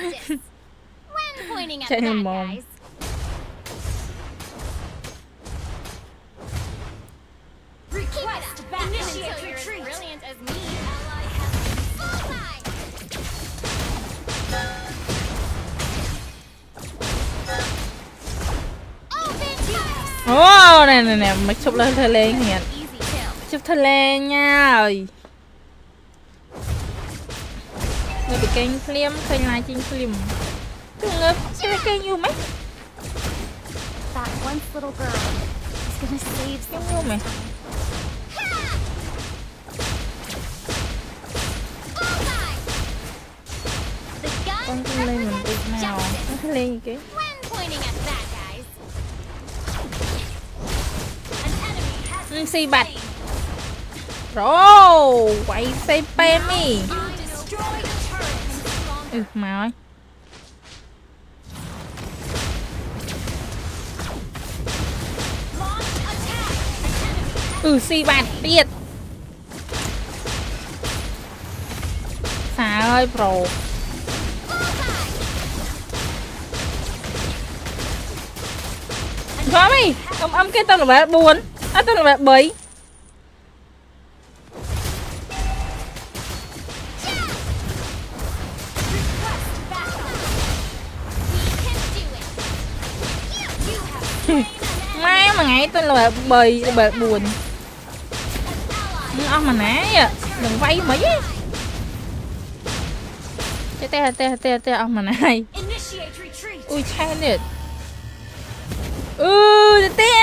When pointing at Chạy bad mồm. guys. Request back. Until Initiate you're as retreat. brilliant as me. Ally has bullseye. Open fire. អូណែមកជប់លើធ្វើលេងហ្នឹង Easy kill. ជប់ធ្វើលេងហើយនៅពីកេងភ្លាមឃើញឡាយជីងភ្លាមទៅងើបជិះកេងយូរម៉េច That once little girl is gonna save យូ someone. រម៉េច Bullseye. The កូន gun ទៅលេងមិនតិច represents មក justice លេងគេ when pointing at bad guys. An enemy has ស៊ីបាត់អូវាយសេប៉ែមី Destroyed a turret. អឺមកហើយ Launch attack. ស៊ីបាត់ទៀតសាហើយប្រូ bullseye. ហ្មងអឹមគេទៅ level 4 អត់ទៅ level 3 We can do it. You have ម៉ែមួយថ្ងៃទៅ level 3 level 4 an ally. អស់មួយណានឹងវាយមិនហីចេះទេអស់មួយណា Initiate retreat. អូយឆែនទៀតអឺទេ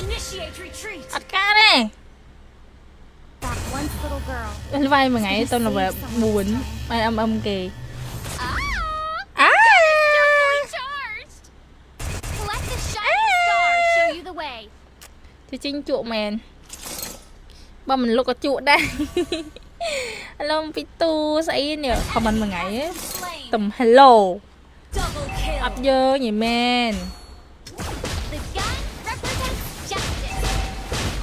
Initiate retreat. អត់ការទេ That once little girl. វាយមួយថ្ងៃទៅ level 4ហើយអឹមគេ Ah! អា Fully charged. Let the shining star show you the way. ទៅជីងជក់មែនបើមិនលុកក៏ជក់ដែរ ឥឡូវពីទូស្អីនេះ comment មួយថ្ងៃ Slain. ទំ hello Double kill. អត់យើងញ៉ៃមែន The gun represents justice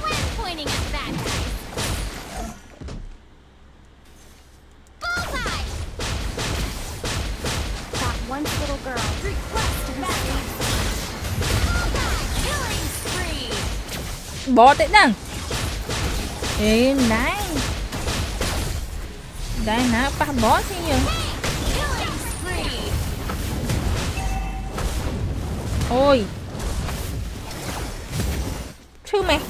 when pointing at bad guys. Bullseye. That once little girl. Request backup. Killing spree. បតទេដឹងអេមិនដែរណាប៉ះបតទេយើង Killing spree. អូយឈឺមែន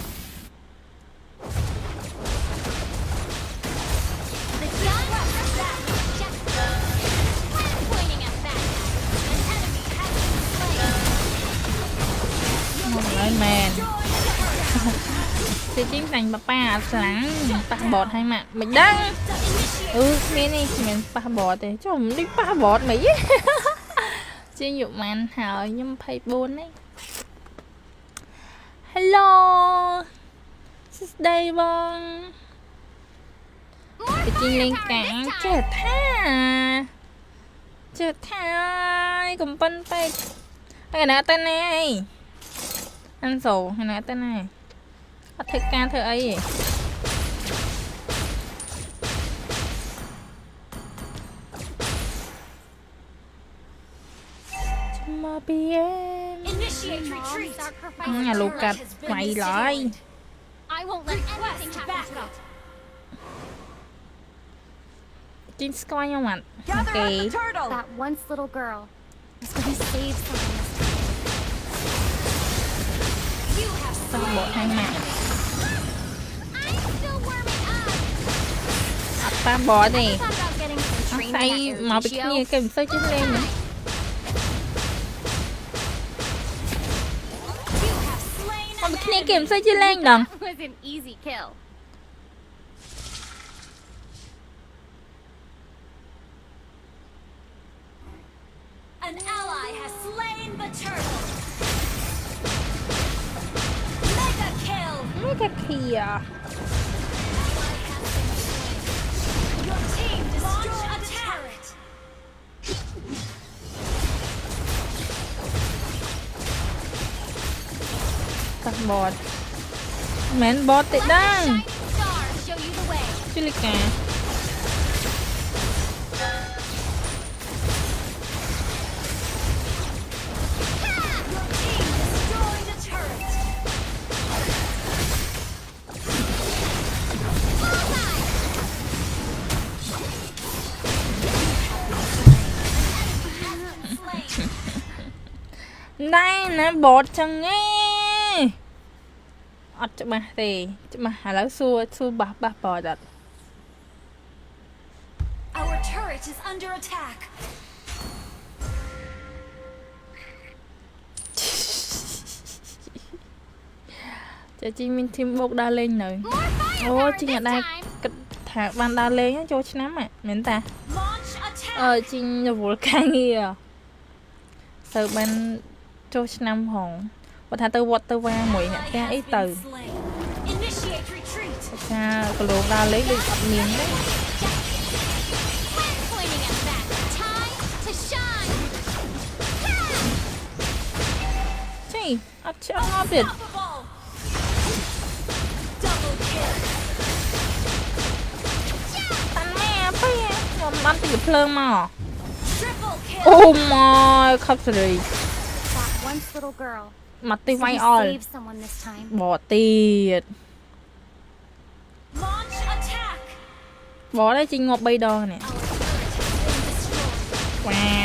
The gun represents justice when pointing at bad guys. An enemy has been slain. មកហើយមែន ទីជីងចាញ់ប៉ាអត់ខ្លាំងប៉ះបតហើយម៉ាក់មិនដឹង Initiate. អឺគ្មាននេះគ្មានប៉ះបតទេចុះមិនដូចប៉ះបតមិនហី ជាងយុម៉ានហើយខ្ញុំ24នេះ Hello សួស្ដីបងទីជីងលេងកាំងចេះថាកំប៉ុនពេកហើយណាទៅណាអីអានសូហើយណាទៅណាអត់ធ្វើការធ្វើអីទេ មកពីអេ Initiate Mom retreat. sacrificed អា her លោកកាត់ life. វាយឡើយ I won't let anything Request happen to backup. ជីងស្គាល់ខ្ញុំអត់ Gather អូ up ខេ the turtle. That once little girl is gonna save someone this time. You have ប៉ះបតហើយម៉ាក់ I'm still warming up. អត់ប៉ះបតទេ Thought about getting some អត់ training ស្អី at មកពីគ្នា Eruditio. គេមិនសូវចេះលេងទេ You have slain មក an ពីគ្នាគេ enemy. មិនសូវចេះលេងដល់ That was an easy kill. An ally has slain the turtle. Mega kill. មិនកាគីអា Your team destroyed a turret. ប៉ះបតមិនមែនបតទេដឹង Shining star show you the way. ជូលីកា đây nè bột chẳng nghe ọt chụp mà thì chụp mà hả lão xua xua bà bò đặt Our turret is under attack. cho chị mình thêm bột đa lên rồi More ô firepower chị this ở đây time. thả ban đa lên á cho chị nắm ạ miễn ta Launch attack. chị nhà vụ cái nghe sợ ban cho chị nắm hồn và thả từ vọt từ va mũi nhặt Ally ra has ít been từ slain. Initiate retreat. cha cái lô đa lấy được miếng đấy When pointing at that, time to shine. Ha! chị ọt chị ọt biệt Unstoppable. Double kill. tan mẹ phải mà ăn từ phơm mà Triple kill. oh my khóc rồi That once little girl. mặt tay So vay we all saved someone this time. bỏ tiệt Launch attack. bỏ đây chị ngọc bay đo nè Our turret has been destroyed. wow